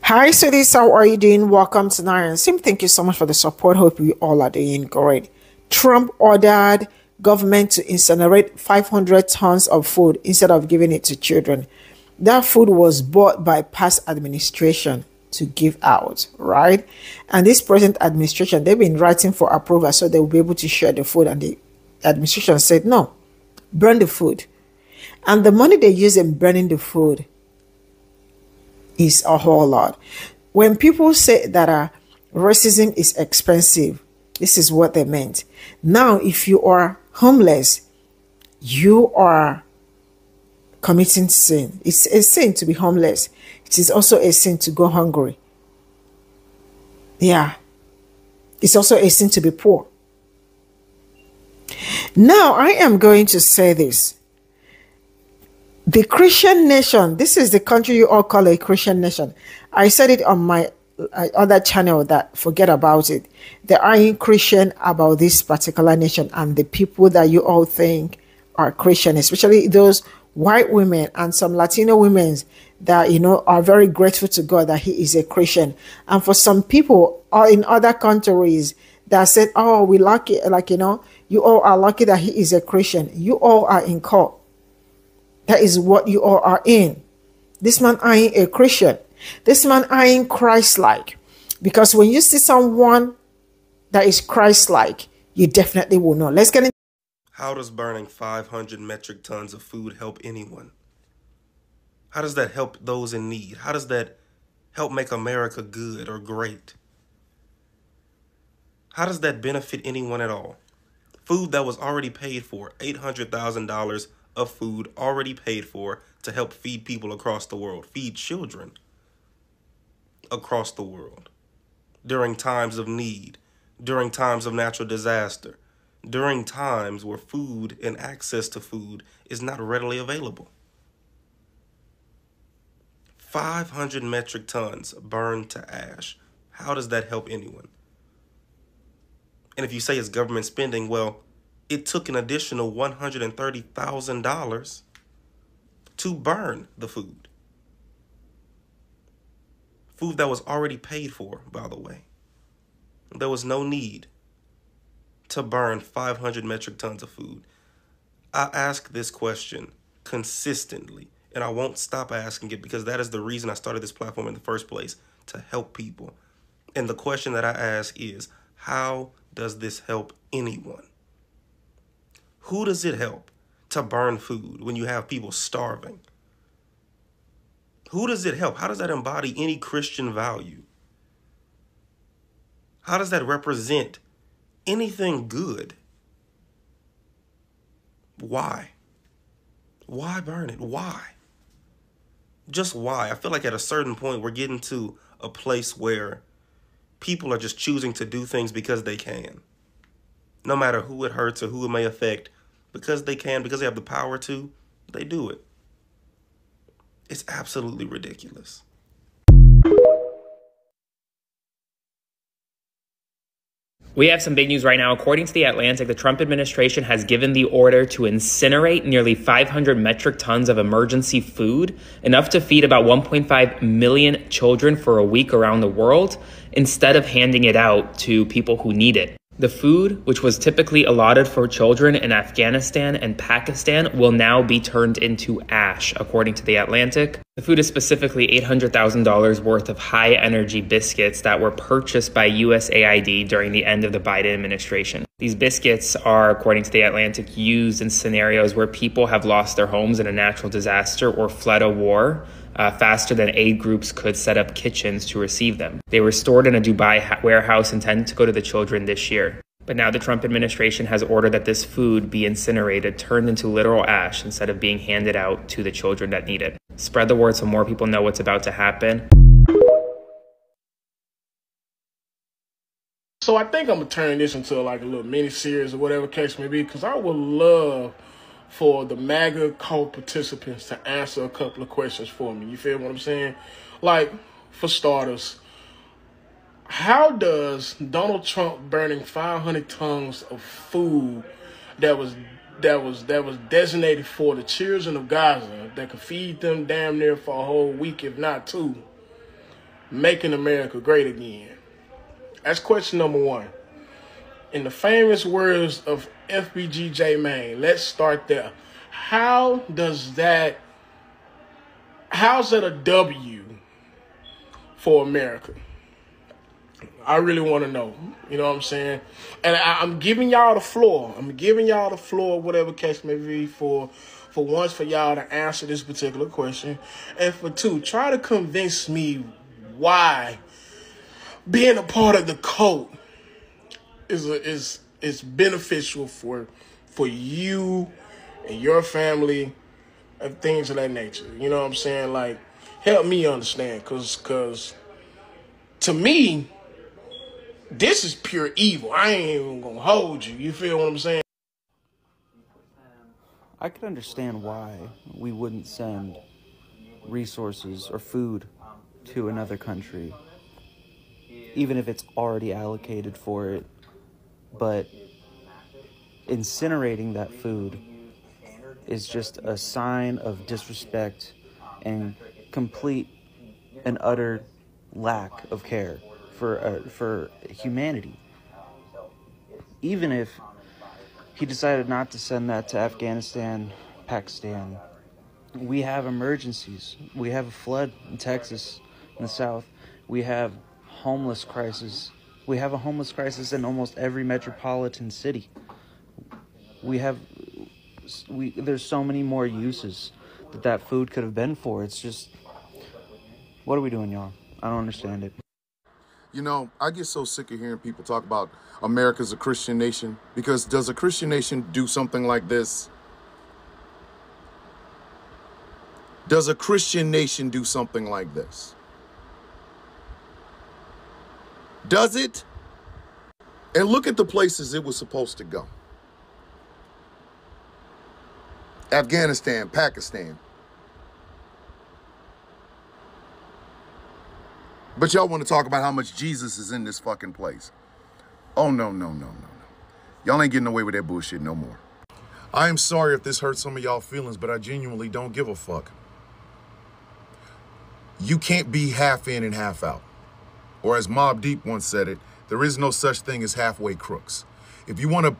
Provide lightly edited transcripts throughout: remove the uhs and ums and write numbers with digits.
Hi, sweeties. How are you doing? Welcome to Nine Sim. Thank you so much for the support. Hope you all are doing great. Trump ordered government to incinerate 500 tons of food instead of giving it to children. That food was bought by past administration to give out, right? And this present administration, they've been writing for approval so they will be able to share the food. And the administration said, no, burn the food. And the money they use in burning the food is a whole lot. When people say that racism is expensive, this is what they meant. Now, if you are homeless, you are committing sin. It's a sin to be homeless. It is also a sin to go hungry. Yeah. It's also a sin to be poor. Now, I am going to say this. The Christian nation, this is the country you all call a Christian nation. I said it on my other channel that forget about it. They aren't Christian about this particular nation and the people that you all think are Christian, especially those white women and some Latino women that, are very grateful to God that he is a Christian. And for some people in other countries that said, oh, we lucky, you all are lucky that he is a Christian. You all are in court. That is what you all are in. This man ain't a Christian. This man ain't Christ-like. Because when you see someone that is Christ-like, you definitely will know. Let's get into. How does burning 500 metric tons of food help anyone? How does that help those in need? How does that help make America good or great? How does that benefit anyone at all? Food that was already paid for, $800,000 of food already paid for to help feed people across the world, feed children across the world during times of need, during times of natural disaster, during times where food and access to food is not readily available. 500 metric tons burned to ash. How does that help anyone? And if you say it's government spending, well, it took an additional $130,000 to burn the food. Food that was already paid for, by the way. There was no need to burn 500 metric tons of food. I ask this question consistently, and I won't stop asking it because that is the reason I started this platform in the first place, to help people. And the question that I ask is, how does this help anyone? Who does it help to burn food when you have people starving? Who does it help? How does that embody any Christian value? How does that represent anything good? Why? Why burn it? Why? Just why? I feel like at a certain point we're getting to a place where people are just choosing to do things because they can. No matter who it hurts or who it may affect, because they can, because they have the power to, they do it. It's absolutely ridiculous. We have some big news right now. According to The Atlantic, the Trump administration has given the order to incinerate nearly 500 metric tons of emergency food, enough to feed about 1.5 million children for a week around the world, instead of handing it out to people who need it. The food, which was typically allotted for children in Afghanistan and Pakistan, will now be turned into ash, according to The Atlantic. The food is specifically $800,000 worth of high-energy biscuits that were purchased by USAID during the end of the Biden administration. These biscuits are, according to The Atlantic, used in scenarios where people have lost their homes in a natural disaster or fled a war, faster than aid groups could set up kitchens to receive them. They were stored in a Dubai warehouse intended to go to the children this year. But now the Trump administration has ordered that this food be incinerated, turned into literal ash, instead of being handed out to the children that need it. Spread the word so more people know what's about to happen. So I think I'm going to turn this into like a little mini-series or whatever case may be, because I would love for the MAGA cult participants to answer a couple of questions for me. You feel what I'm saying? Like, for starters, how does Donald Trump burning 500 tons of food that was designated for the children of Gaza, that could feed them damn near for a whole week, if not two, making America great again? That's question number one. In the famous words of FBGJ Maine, let's start there. How's that a W for America? I really want to know. You know what I'm saying? And I'm giving y'all the floor. Whatever case may be, for once, for y'all to answer this particular question. And for two, try to convince me why being a part of the cult is beneficial for you and your family and things of that nature. You know what I'm saying? Like, help me understand, cause to me, this is pure evil. I ain't even gonna hold you. You feel what I'm saying? I could understand why we wouldn't send resources or food to another country, even if it's already allocated for it. But incinerating that food is just a sign of disrespect and complete and utter lack of care for humanity. Even if he decided not to send that to Afghanistan, Pakistan, we have emergencies. We have a flood in Texas, in the South. We have homeless crisis. We have a homeless crisis in almost every metropolitan city. There's so many more uses that food could have been for. It's just, what are we doing, y'all? I don't understand it. You know, I get so sick of hearing people talk about America's a Christian nation, because does a Christian nation do something like this? Does a Christian nation do something like this? Does it? And look at the places it was supposed to go. Afghanistan, Pakistan. But y'all want to talk about how much Jesus is in this fucking place. Oh, no. Y'all ain't getting away with that bullshit no more. I am sorry if this hurts some of y'all feelings, but I genuinely don't give a fuck. You can't be half in and half out. Or as Mobb Deep once said it, there is no such thing as halfway crooks. If you want to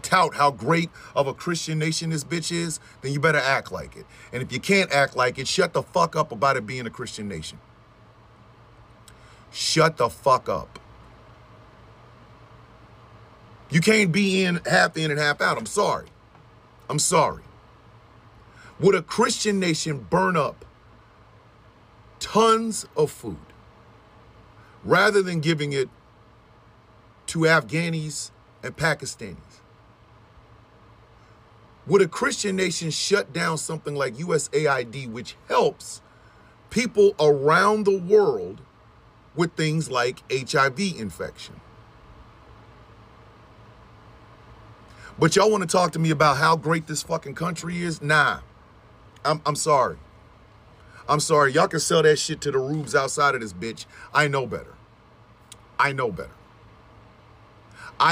tout how great of a Christian nation this bitch is, then you better act like it. And if you can't act like it, shut the fuck up about it being a Christian nation. Shut the fuck up. You can't be in and half out. I'm sorry. Would a Christian nation burn up tons of food rather than giving it to Afghanis and Pakistanis? Would a Christian nation shut down something like USAID, which helps people around the world with things like HIV infection? But y'all want to talk to me about how great this fucking country is? Nah, I'm sorry. Y'all can sell that shit to the rubes outside of this bitch. I know better. I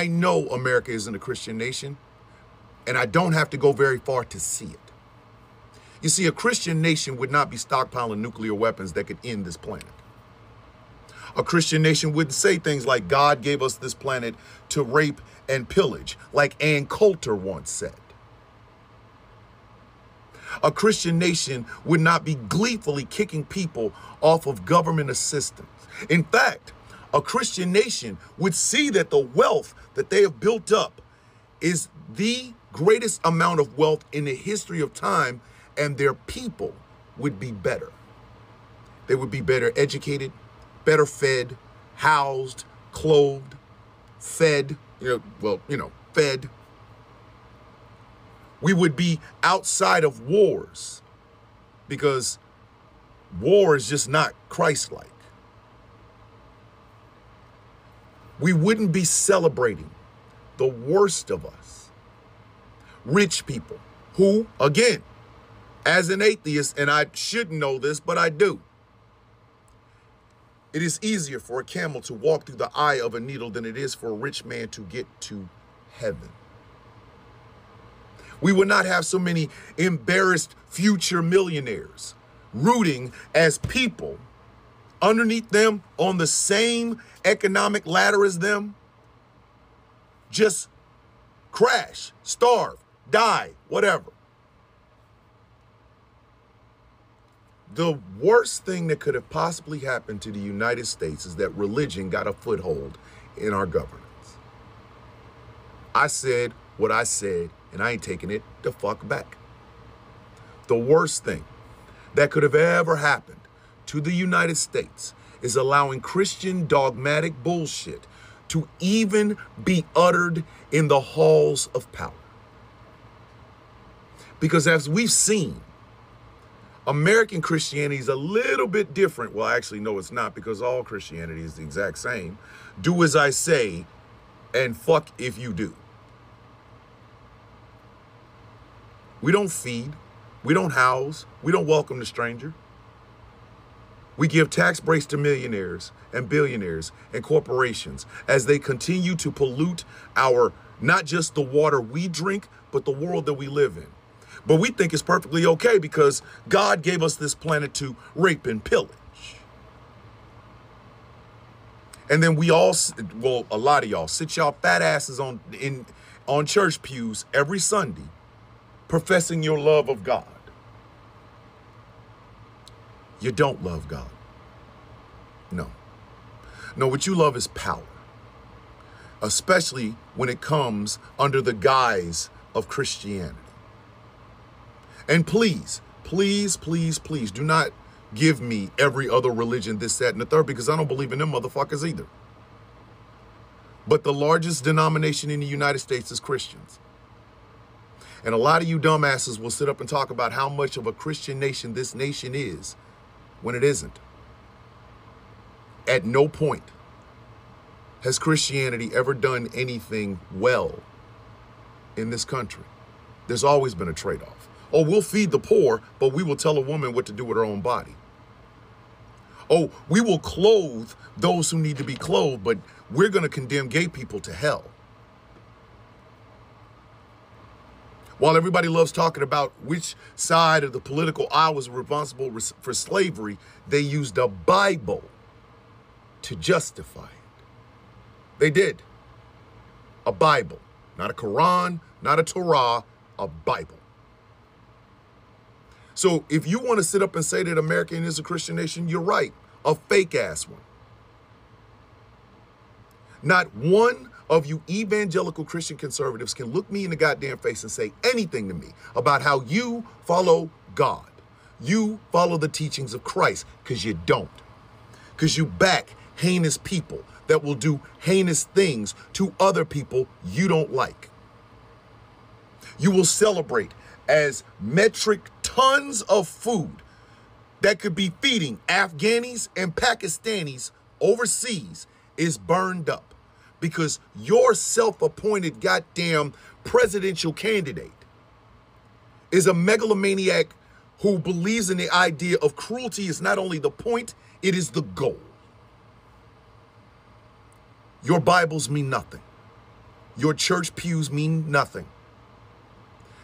know America isn't a Christian nation, and I don't have to go very far to see it. You see, a Christian nation would not be stockpiling nuclear weapons that could end this planet. A Christian nation wouldn't say things like God gave us this planet to rape and pillage, like Ann Coulter once said. A Christian nation would not be gleefully kicking people off of government assistance. In fact, a Christian nation would see that the wealth that they have built up is the greatest amount of wealth in the history of time, and their people would be better. They would be better educated, better fed, housed, clothed, fed, fed. We would be outside of wars, because war is just not Christ-like. We wouldn't be celebrating the worst of us, rich people who, again, as an atheist, and I shouldn't know this, but I do, it is easier for a camel to walk through the eye of a needle than it is for a rich man to get to heaven. We would not have so many embarrassed future millionaires rooting as people underneath them, on the same economic ladder as them, just crash, starve, die, whatever. The worst thing that could have possibly happened to the United States is that religion got a foothold in our governance. I said what I said, and I ain't taking it the fuck back. The worst thing that could have ever happened to the United States is allowing Christian dogmatic bullshit to even be uttered in the halls of power. Because as we've seen, American Christianity is a little bit different. Well, actually, no, it's not, because all Christianity is the exact same. Do as I say, and fuck if you do. We don't feed. We don't house. We don't welcome the stranger. We give tax breaks to millionaires and billionaires and corporations as they continue to pollute our, not just the water we drink, but the world that we live in. But we think it's perfectly okay because God gave us this planet to rape and pillage. And then we all, well, a lot of y'all sit y'all fat asses on church pews every Sunday, professing your love of God. You don't love God. No. No, what you love is power, especially when it comes under the guise of Christianity. And please, please, please, please do not give me every other religion, this, that, and the third, because I don't believe in them motherfuckers either. But the largest denomination in the United States is Christians. And a lot of you dumbasses will sit up and talk about how much of a Christian nation this nation is when it isn't. At no point has Christianity ever done anything well in this country. There's always been a trade-off. Oh, we'll feed the poor, but we will tell a woman what to do with her own body. Oh, we will clothe those who need to be clothed, but we're going to condemn gay people to hell. While everybody loves talking about which side of the political aisle was responsible for slavery, they used the Bible to justify it. They did. A Bible. Not a Quran, not a Torah, a Bible. So if you want to sit up and say that America is a Christian nation, you're right. A fake ass one. Not one of you evangelical Christian conservatives can look me in the goddamn face and say anything to me about how you follow God. You follow the teachings of Christ, because you don't. Because you back heinous people that will do heinous things to other people you don't like. You will celebrate as metric tons of food that could be feeding Afghanis and Pakistanis overseas is burned up because your self-appointed goddamn presidential candidate is a megalomaniac who believes in the idea of cruelty is not only the point, it is the goal. Your Bibles mean nothing. Your church pews mean nothing.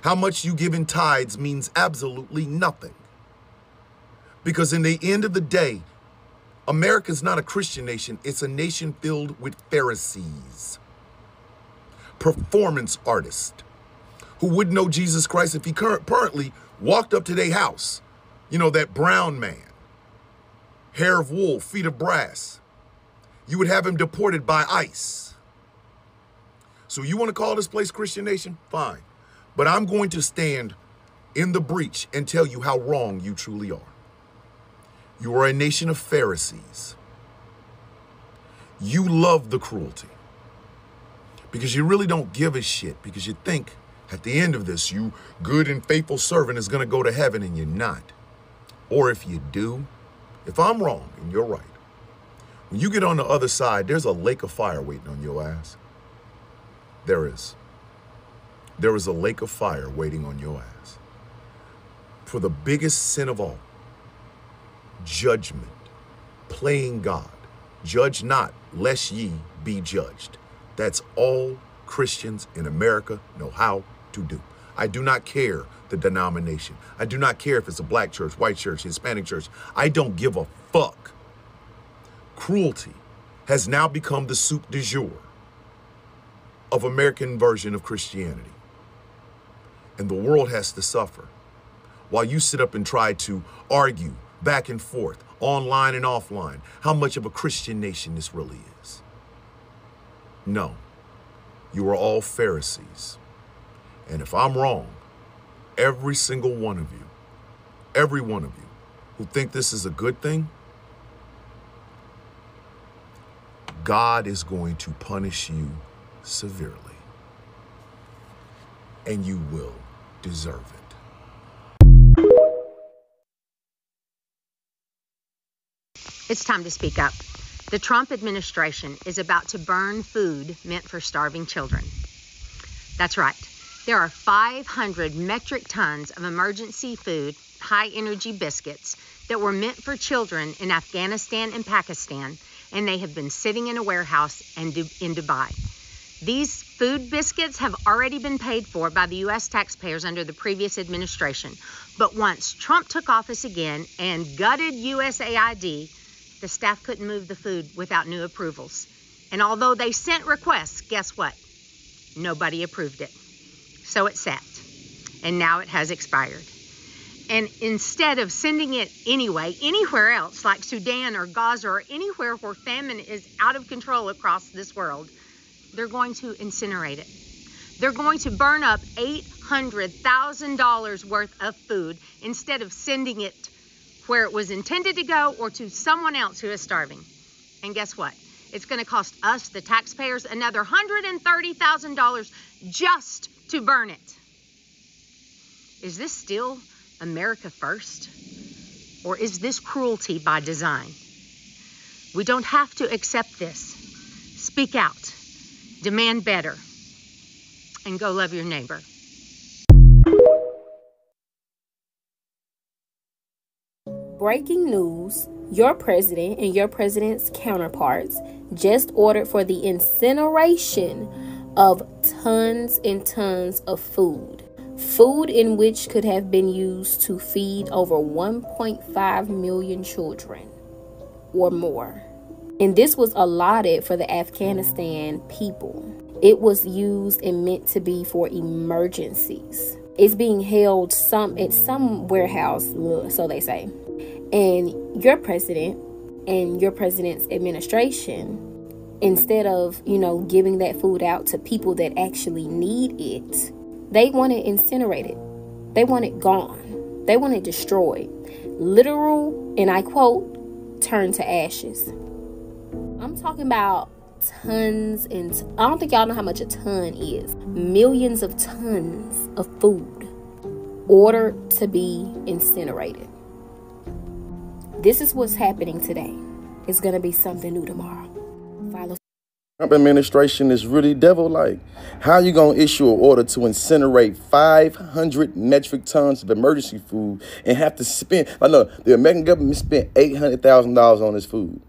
How much you give in tithes means absolutely nothing. Because in the end of the day, America's not a Christian nation. It's a nation filled with Pharisees. Performance artists who wouldn't know Jesus Christ if he currently walked up to their house. You know, that brown man, hair of wool, feet of brass. You would have him deported by ICE. So you want to call this place Christian nation? Fine. But I'm going to stand in the breach and tell you how wrong you truly are. You are a nation of Pharisees. You love the cruelty because you really don't give a shit, because you think at the end of this, you good and faithful servant is going to go to heaven, and you're not. Or if you do, if I'm wrong and you're right, when you get on the other side, there's a lake of fire waiting on your ass. There is. There is a lake of fire waiting on your ass. For the biggest sin of all, judgment, playing God. Judge not, lest ye be judged. That's all Christians in America know how to do. I do not care the denomination. I do not care if it's a black church, white church, Hispanic church. I don't give a fuck. cruelty has now become the soup du jour of American version of Christianity. And the world has to suffer while you sit up and try to argue back and forth, online and offline, how much of a Christian nation this really is. No, you are all Pharisees. And if I'm wrong, every single one of you, every one of you who think this is a good thing, God is going to punish you severely. And you will deserve it. It's time to speak up. The Trump administration is about to burn food meant for starving children. That's right. There are 500 metric tons of emergency food, high-energy biscuits that were meant for children in Afghanistan and Pakistan, and they have been sitting in a warehouse in Dubai. These food biscuits have already been paid for by the U.S. taxpayers under the previous administration. But once Trump took office again and gutted USAID, the staff couldn't move the food without new approvals. And although they sent requests, guess what? Nobody approved it. So it sat. And now it has expired. And instead of sending it anyway, anywhere else, like Sudan or Gaza or anywhere where famine is out of control across this world, they're going to incinerate it. They're going to burn up $800,000 worth of food instead of sending it where it was intended to go or to someone else who is starving. And guess what? It's going to cost us, the taxpayers, another $130,000 just to burn it. Is this still America first? Or is this cruelty by design? We don't have to accept this. Speak out. Demand better. And go love your neighbor. Breaking news, your president and your president's counterparts just ordered for the incineration of tons and tons of food. Food in which could have been used to feed over 1.5 million children or more. And this was allotted for the Afghanistan people. It was used and meant to be for emergencies. It's being held at some warehouse, so they say. And your president and your president's administration, instead of, giving that food out to people that actually need it, they want it incinerated. They want it gone. They want it destroyed. Literal, and I quote, turn to ashes. I'm talking about tons and I don't think y'all know how much a ton is. Millions of tons of food ordered to be incinerated. This is what's happening today. It's going to be something new tomorrow. Follow. Trump administration is really devil-like. How are you going to issue an order to incinerate 500 metric tons of emergency food and have to spend, the American government spent $800,000 on this food.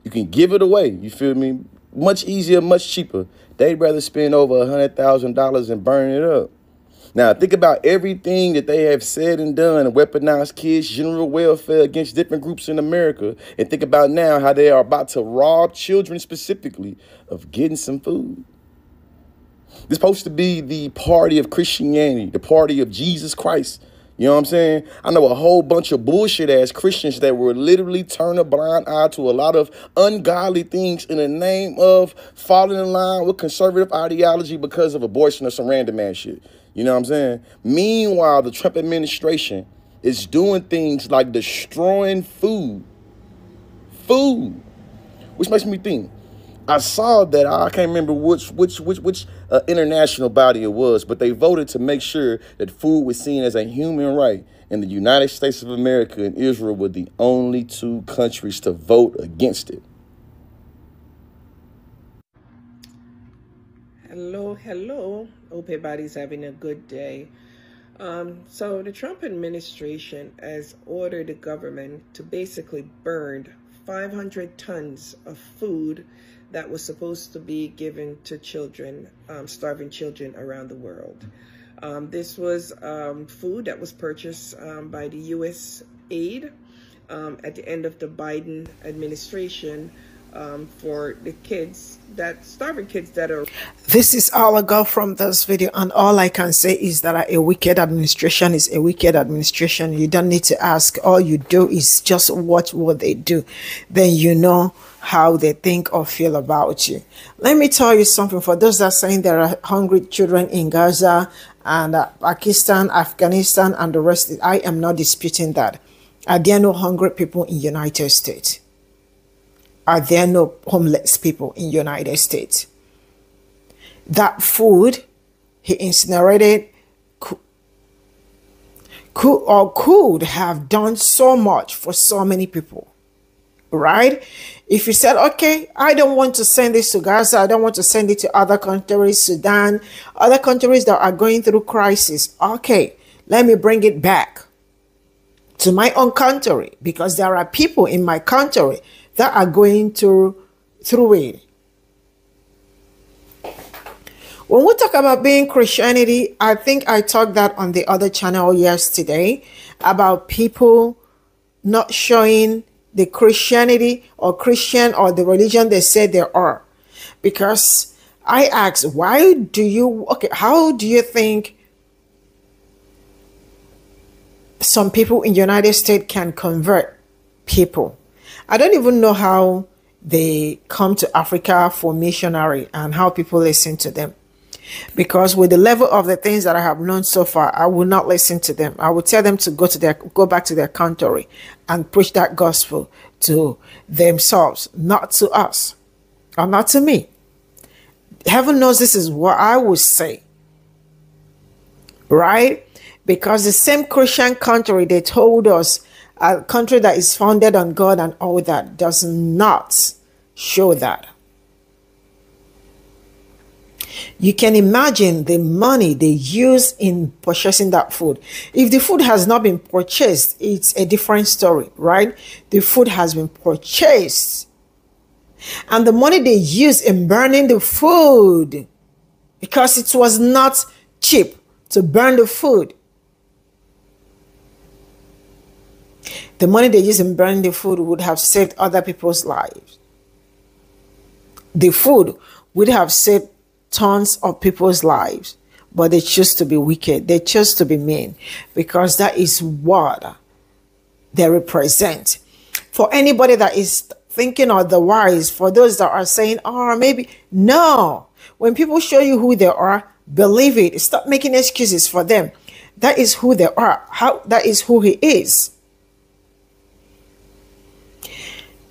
You can give it away, you feel me? Much easier, much cheaper. They'd rather spend over $100,000 and burn it up. Now, think about everything that they have said and done and weaponized kids' general welfare against different groups in America. And think about now how they are about to rob children specifically of getting some food. This is supposed to be the party of Christianity, the party of Jesus Christ. You know what I'm saying? I know a whole bunch of bullshit-ass Christians that will literally turn a blind eye to a lot of ungodly things in the name of falling in line with conservative ideology because of abortion or some random ass shit. You know what I'm saying? Meanwhile, the Trump administration is doing things like destroying food, which makes me think. I saw that, I can't remember which international body it was, but they voted to make sure that food was seen as a human right. And the United States of America and Israel were the only two countries to vote against it. Hello. Hope everybody's having a good day. So the Trump administration has ordered the government to basically burn 500 tons of food that was supposed to be given to children, starving children around the world. This was food that was purchased by the U.S. aid at the end of the Biden administration for the kids, that starving kids that are. This is all I got from this video, and all I can say is that a wicked administration is a wicked administration. You don't need to ask. All you do is just watch what they do. Then you know how they think or feel about you. Let me tell you something. For those that are saying there are hungry children in Gaza and Pakistan, Afghanistan, and the rest, I am not disputing that. Are there no hungry people in United States? Are there no homeless people in United States? That food he incinerated could have done so much for so many people, right? If you said, okay, I don't want to send this to Gaza, I don't want to send it to other countries, Sudan, other countries that are going through crisis, okay, let me bring it back to my own country, because there are people in my country that are going through it. When we talk about being Christianity, I think I talked that on the other channel yesterday about people not showing the Christianity or Christian or the religion they say they are. Because I asked, why do you, okay, how do you think some people in the United States can convert people? I don't even know how they come to Africa for missionary and how people listen to them. Because with the level of the things that I have known so far, I will not listen to them. I will tell them to go back to their country and preach that gospel to themselves, not to us or not to me. Heaven knows this is what I would say, right? Because the same Christian country they told us, a country that is founded on God and all that, does not show that. You can imagine the money they use in purchasing that food. If the food has not been purchased, it's a different story, right? The food has been purchased. And the money they use in burning the food, because it was not cheap to burn the food. The money they use in burning the food would have saved other people's lives. The food would have saved tons of people's lives, but they choose to be wicked. They choose to be mean, because that is what they represent. For anybody that is thinking otherwise, for those that are saying, oh, maybe, no. When people show you who they are, believe it. Stop making excuses for them. That is who they are. That is who he is.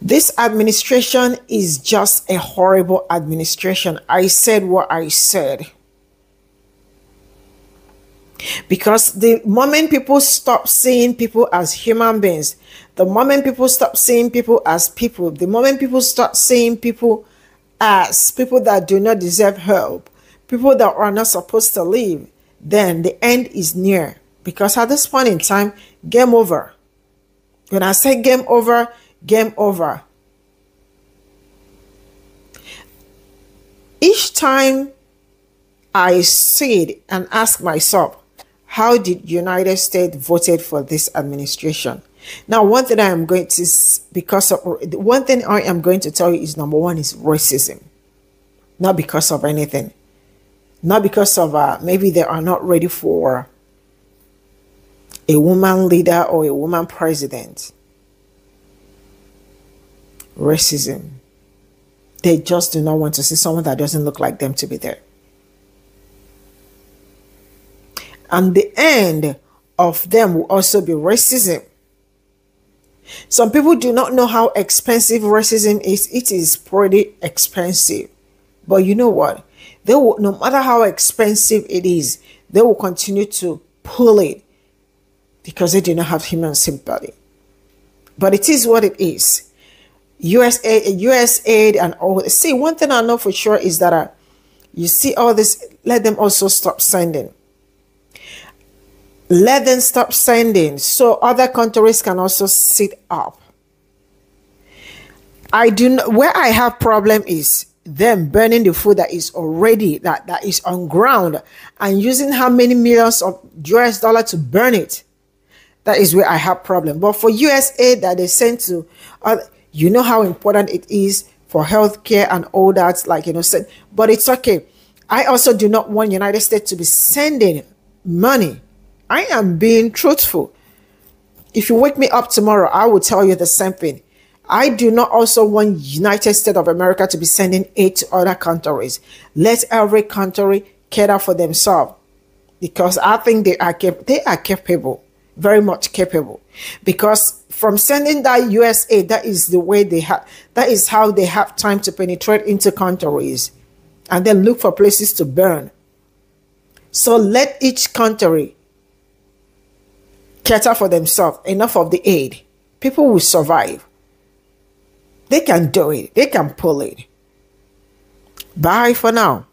This administration is just a horrible administration. I said what I said. Because the moment people stop seeing people as human beings, the moment people stop seeing people as people, the moment people start seeing people as people that do not deserve help, people that are not supposed to live, then the end is near. Because at this point in time, game over. When I say game over, game over. Each time I sit and ask myself, how did United States voted for this administration? Now, one thing I am going to, one thing I am going to tell you is, number one is racism. Not because of anything. Not because of maybe they are not ready for a woman leader or a woman president. Racism. They just do not want to see someone that doesn't look like them to be there. And the end of them will also be racism. Some people do not know how expensive racism is. It is pretty expensive. But you know what? They will, no matter how expensive it is, they will continue to pull it because they do not have human sympathy. But it is what it is. US aid and all. See, one thing I know for sure is that you see all this, let them also stop sending. Let them stop sending so other countries can also sit up. I do not, where I have problem is them burning the food that is already, that is on ground, and using how many millions of US dollars to burn it. That is where I have problem. But for USA that they send to, you know how important it is for healthcare and all that, like, you know, but it's okay. I also do not want United States to be sending money. I am being truthful. If you wake me up tomorrow, I will tell you the same thing. I do not also want United States of America to be sending aid to other countries. Let every country cater for themselves, because I think they are capable, very much capable. Because from sending that US aid, that is the way they have, that is how they have time to penetrate into countries and then look for places to burn. So let each country cater for themselves. Enough of the aid. People will survive. They can do it. They can pull it. Bye for now.